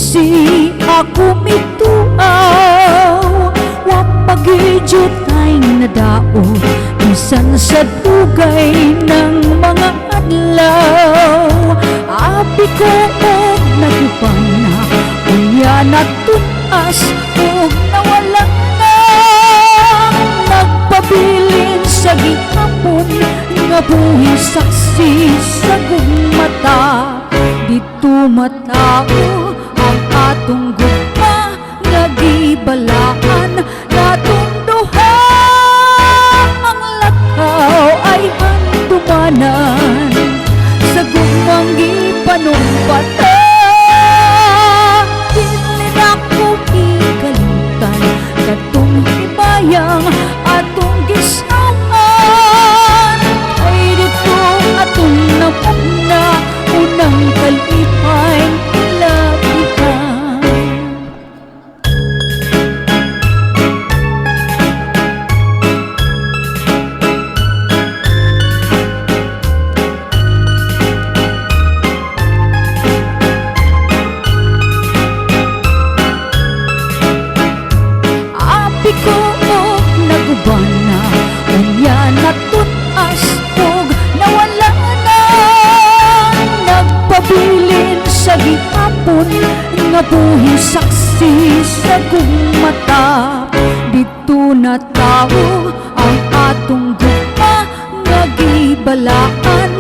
saksi ako mituaw, wapagidyo tayo nadao, bisan sa dugay ng mga adlaw. Abi ko og naguban na, unya natutas og nawala na. Nagpabilin sa gihapon nga buhi saksi sa gugmata. Dito matao ang atong gugma nga gibalaan natong duha. Ang lakaw ay handumanan sa gugmang gipanumpata. Dili na ko ikalimutan katong hibayang atong gisaman. Ay dito atong napugna unang kalipay ilapitan. Abi ko og naguban na, unya natutas og nawala na. Nagpabilin sa gihapon nga buhi saksi sa gugmata. Dito na tao ang atong gugma nga gibalaan